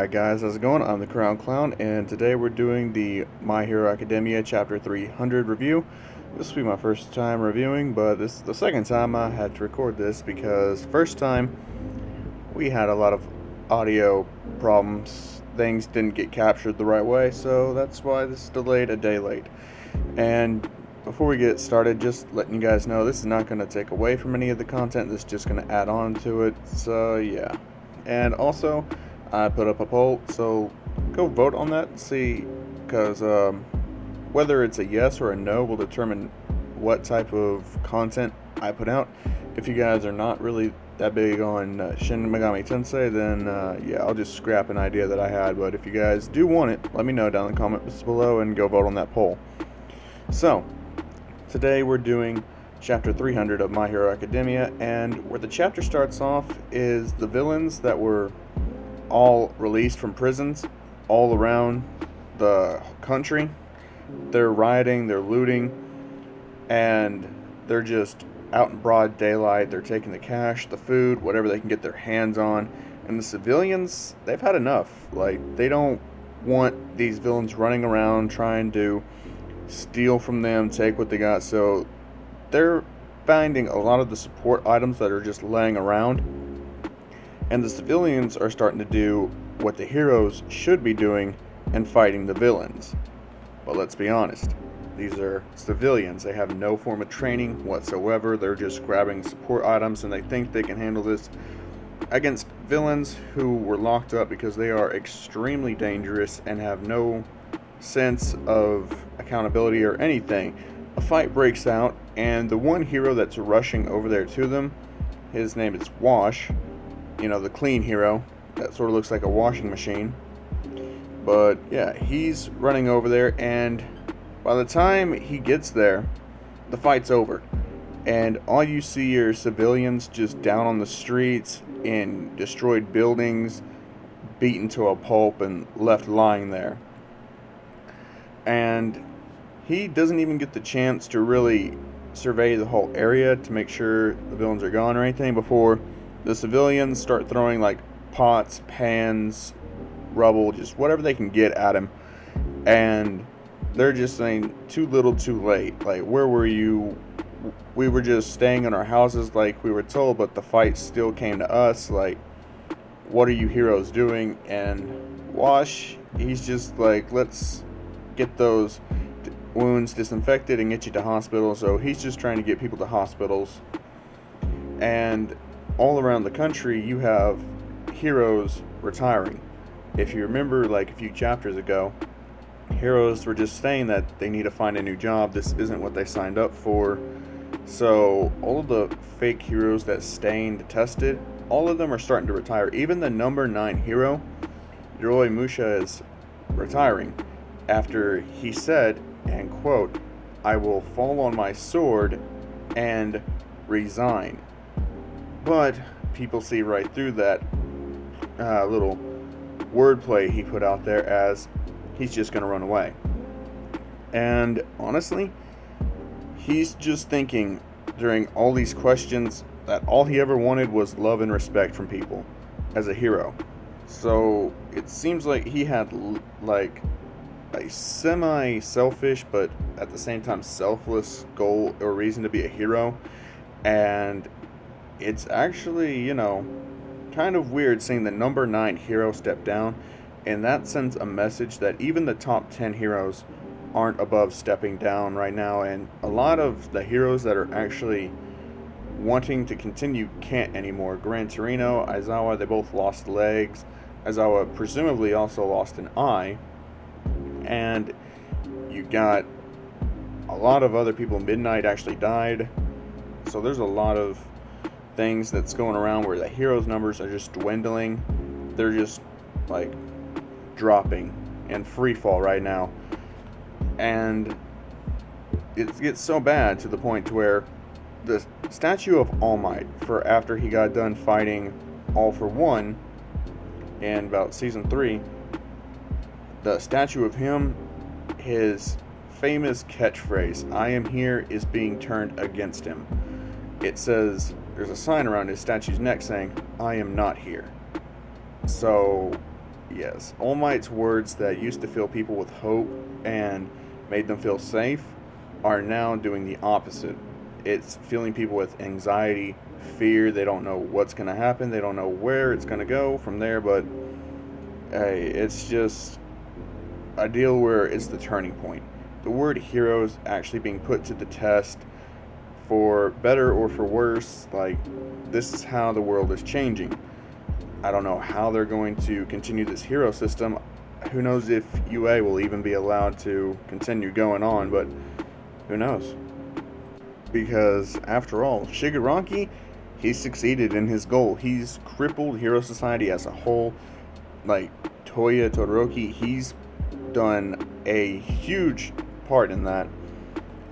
Alright guys, how's it going? I'm the Crown Clown, and today we're doing the My Hero Academia Chapter 300 review. This will be my first time reviewing, but this is the second time I had to record this because first time we had a lot of audio problems. Things didn't get captured the right way, so that's why this is delayed a day late. And before we get started, just letting you guys know, this is not going to take away from any of the content, this is just going to add on to it, so yeah. And also, I put up a poll, so go vote on that and see, because whether it's a yes or a no will determine what type of content I put out. If you guys are not really that big on Shin Megami Tensei, then yeah, I'll just scrap an idea that I had. But if you guys do want it, let me know down in the comments below and go vote on that poll. So, today we're doing Chapter 300 of My Hero Academia, and where the chapter starts off is the villains that were all released from prisons all around the country. They're rioting, they're looting, and they're just out in broad daylight. They're taking the cash, the food, whatever they can get their hands on. And the civilians, they've had enough. Like, they don't want these villains running around trying to steal from them, take what they got. So they're finding a lot of the support items that are just laying around, and the civilians are starting to do what the heroes should be doing and fighting the villains. But let's be honest, these are civilians. They have no form of training whatsoever. They're just grabbing support items, and they think they can handle this against villains who were locked up because they are extremely dangerous and have no sense of accountability or anything. A fight breaks out, and the one hero that's rushing over there to them, his name is Wash, you know, the clean hero that sort of looks like a washing machine. But yeah, he's running over there, and by the time he gets there, the fight's over, and all you see are civilians just down on the streets in destroyed buildings, beaten to a pulp and left lying there. And he doesn't even get the chance to really survey the whole area to make sure the villains are gone or anything before the civilians start throwing like pots, pans, rubble, just whatever they can get at him. And they're just saying, too little too late. Like, where were you? We were just staying in our houses like we were told, but the fight still came to us. Like, what are you heroes doing? And Wash, he's just like, let's get those wounds disinfected and get you to hospital. So he's just trying to get people to hospitals. And all around the country you have heroes retiring. If you remember, like a few chapters ago, heroes were just saying that they need to find a new job. This isn't what they signed up for. So all of the fake heroes that Stain tested, all of them are starting to retire. Even the number 9 hero, Yoroi Musha, is retiring after he said, and quote, "I will fall on my sword and resign." But people see right through that little wordplay he put out there as he's just going to run away. And honestly, he's just thinking during all these questions that all he ever wanted was love and respect from people as a hero. So it seems like he had like a semi-selfish but at the same time selfless goal or reason to be a hero. And it's actually, you know, kind of weird seeing the number 9 hero step down, and that sends a message that even the top 10 heroes aren't above stepping down right now, and a lot of the heroes that are actually wanting to continue can't anymore. Gran Torino, Aizawa, they both lost legs. Aizawa presumably also lost an eye, and you got a lot of other people. Midnight actually died. So there's a lot of things that's going around where the heroes numbers are just dwindling. They're just like dropping in free fall right now, and it gets so bad to the point to where the statue of All Might, for after he got done fighting All for One in about season 3, the statue of him, his famous catchphrase, "I am here," is being turned against him. It says, there's a sign around his statue's neck saying, "I am not here." So, yeah, Yes, All Might's words that used to fill people with hope and made them feel safe are now doing the opposite. It's filling people with anxiety, fear. They don't know what's going to happen. They don't know where it's going to go from there. But hey, it's just a deal where it's the turning point. The word heroes actually being put to the test for better or for worse. Like, this is how the world is changing. I don't know how they're going to continue this hero system. Who knows if UA will even be allowed to continue going on, but who knows? Because after all, Shigaraki, he succeeded in his goal. He's crippled Hero Society as a whole. Like, Toya Todoroki, he's done a huge part in that.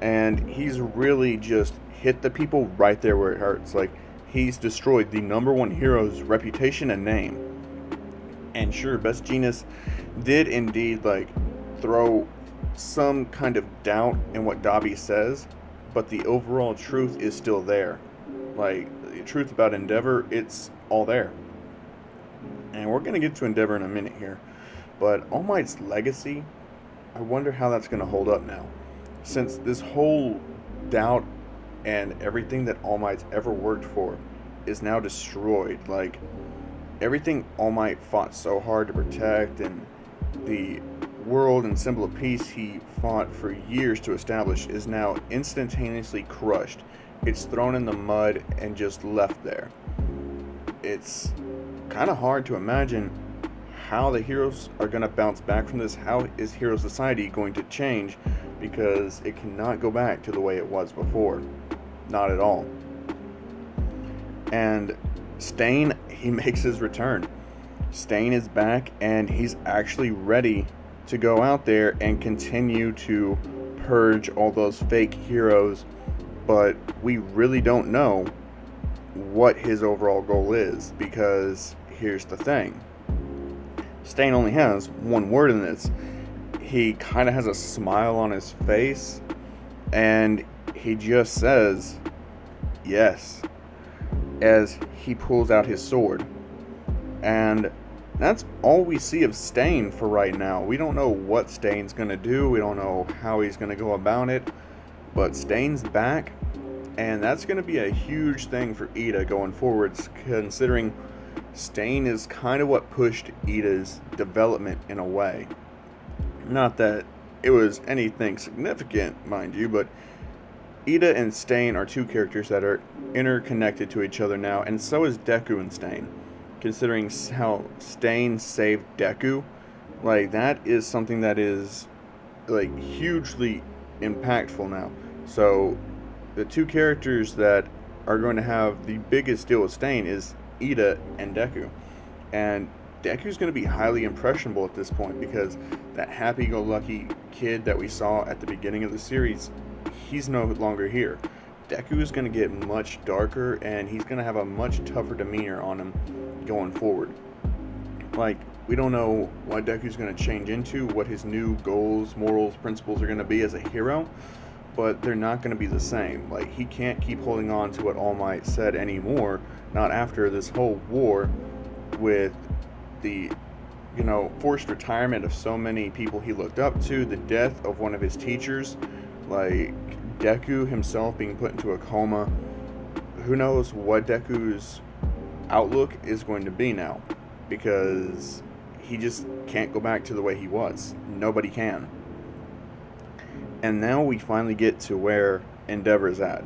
And he's really just hit the people right there where it hurts. Like, he's destroyed the number one hero's reputation and name. And sure, Best Genius did indeed, like, throw some kind of doubt in what Dabi says, but the overall truth is still there. Like, the truth about Endeavor, it's all there. And we're going to get to Endeavor in a minute here. But All Might's legacy, I wonder how that's going to hold up now. Since this whole doubt and everything that All Might's ever worked for is now destroyed. Like, everything All Might fought so hard to protect, and the world and symbol of peace he fought for years to establish, is now instantaneously crushed. It's thrown in the mud and just left there. It's kind of hard to imagine how the heroes are going to bounce back from this. How is Hero Society going to change? Because it cannot go back to the way it was before. Not at all. And Stain, he makes his return. Stain is back, and he's actually ready to go out there and continue to purge all those fake heroes. But we really don't know what his overall goal is, because here's the thing. Stain only has one word in this. He kind of has a smile on his face, and he just says, yes, as he pulls out his sword. And that's all we see of Stain for right now. We don't know what Stain's going to do. We don't know how he's going to go about it. But Stain's back, and that's going to be a huge thing for Ida going forwards, considering Stain is kind of what pushed Ida's development in a way. Not that it was anything significant, mind you, but Ida and Stain are two characters that are interconnected to each other now, and so is Deku and Stain. Considering how Stain saved Deku, like, that is something that is, like, hugely impactful now. So the two characters that are going to have the biggest deal with Stain is Ida and Deku. And Deku's going to be highly impressionable at this point, because that happy-go-lucky kid that we saw at the beginning of the series, he's no longer here. Deku is going to get much darker, and he's going to have a much tougher demeanor on him going forward. Like, we don't know what Deku's going to change into, what his new goals, morals, principles are going to be as a hero, but they're not going to be the same. Like, he can't keep holding on to what All Might said anymore, not after this whole war with the, forced retirement of so many people he looked up to, the death of one of his teachers, like Deku himself being put into a coma. Who knows what Deku's outlook is going to be now, because he just can't go back to the way he was. Nobody can. And now we finally get to where Endeavor's at.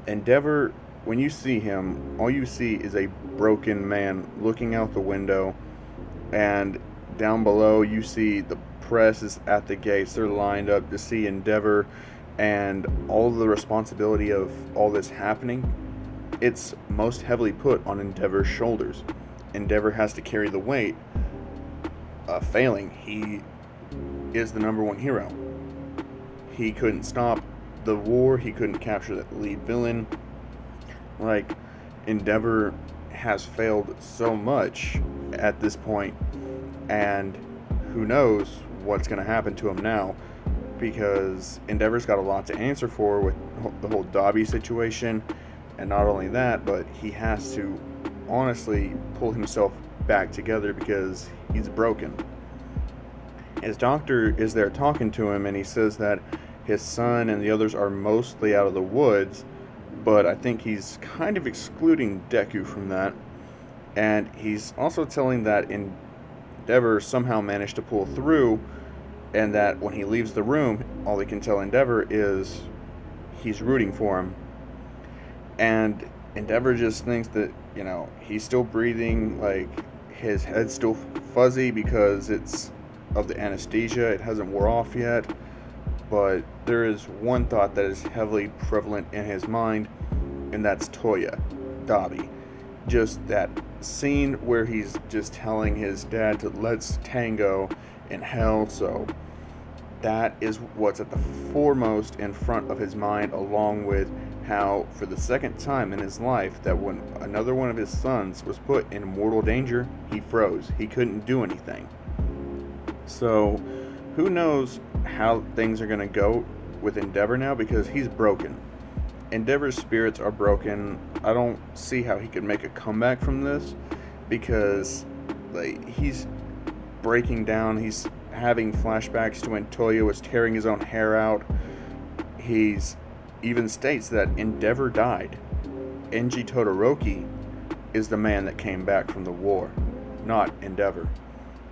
Endeavor, when you see him, all you see is a broken man looking out the window, and down below you see the press is at the gates. They're lined up to see Endeavor, and all of the responsibility of all this happening, it's most heavily put on Endeavor's shoulders. Endeavor has to carry the weight of failing. He is the number one hero. He couldn't stop the war. He couldn't capture the lead villain. Like, Endeavor has failed so much at this point, and who knows what's going to happen to him now, because Endeavor's got a lot to answer for with the whole Dabi situation. And not only that, but he has to honestly pull himself back together, because he's broken. His doctor is there talking to him, and he says that his son and the others are mostly out of the woods, but I think he's kind of excluding Deku from that. And he's also telling that Endeavor somehow managed to pull through, and that when he leaves the room, all he can tell Endeavor is he's rooting for him. And Endeavor just thinks that, he's still breathing, like his head's still fuzzy because it's of the anesthesia. It hasn't wore off yet. But there is one thought that is heavily prevalent in his mind, and that's Toya, Dabi. Just that scene where he's just telling his dad to let's tango in hell. So that is what's at the foremost in front of his mind, along with how for the second time in his life that when another one of his sons was put in mortal danger, he froze. He couldn't do anything. So who knows how things are going to go with Endeavor now, because he's broken. Endeavor's spirits are broken. I don't see how he could make a comeback from this, because he's breaking down. He's having flashbacks to when Toya was tearing his own hair out. He's even states that Endeavor died. Enji Todoroki is the man that came back from the war, not Endeavor.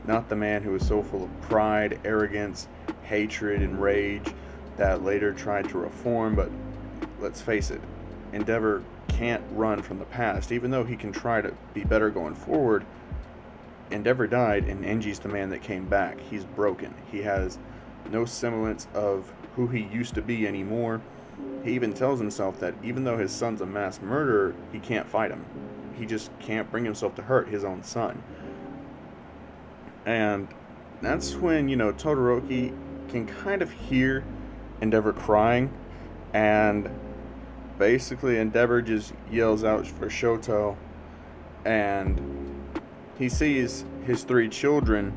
Not the man who was so full of pride, arrogance, hatred, and rage that later tried to reform. But let's face it, Endeavor can't run from the past. Even though he can try to be better going forward, Endeavor died, and Enji's the man that came back. He's broken. He has no semblance of who he used to be anymore. He even tells himself that even though his son's a mass murderer, he can't fight him. He just can't bring himself to hurt his own son. And that's when, Todoroki can kind of hear Endeavor crying, and basically Endeavor just yells out for Shoto, and he sees his 3 children,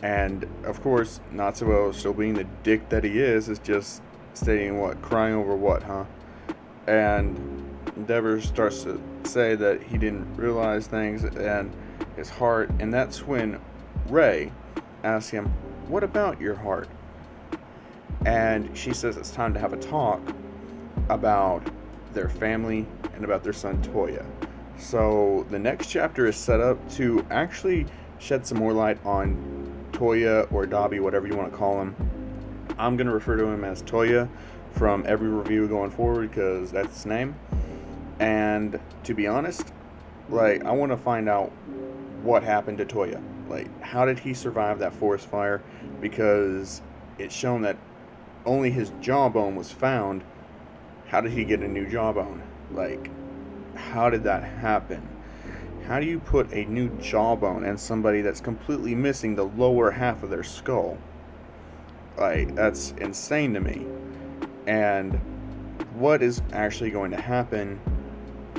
and of course Natsuo, still being the dick that he is just stating crying over what, huh? And Endeavor starts to say that he didn't realize things and his heart, and that's when Ray asks him, what about your heart? And she says it's time to have a talk about their family and about their son Toya. So the next chapter is set up to actually shed some more light on Toya, or Dabi, whatever you want to call him. I'm going to refer to him as Toya from every review going forward, because that's his name. And to be honest, I want to find out what happened to Toya. How did he survive that forest fire? Because it's shown that only his jawbone was found. How did he get a new jawbone? How did that happen? How do you put a new jawbone in somebody that's completely missing the lower half of their skull? That's insane to me. And what is actually going to happen?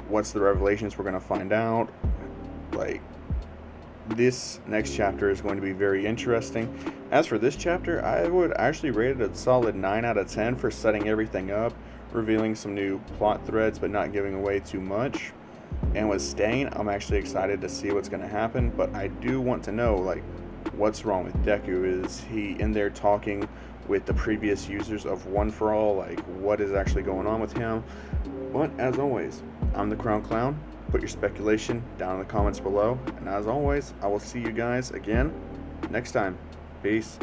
What's the revelations we're going to find out? This next chapter is going to be very interesting. As for this chapter, I would actually rate it a solid 9 out of 10 for setting everything up, revealing some new plot threads but not giving away too much. And with Stain, I'm actually excited to see what's going to happen, but I do want to know what's wrong with Deku. Is he in there talking with the previous users of One For All? What is actually going on with him? But as always, I'm the Crown Clown. Put your speculation down in the comments below, and as always, I will see you guys again next time. Peace.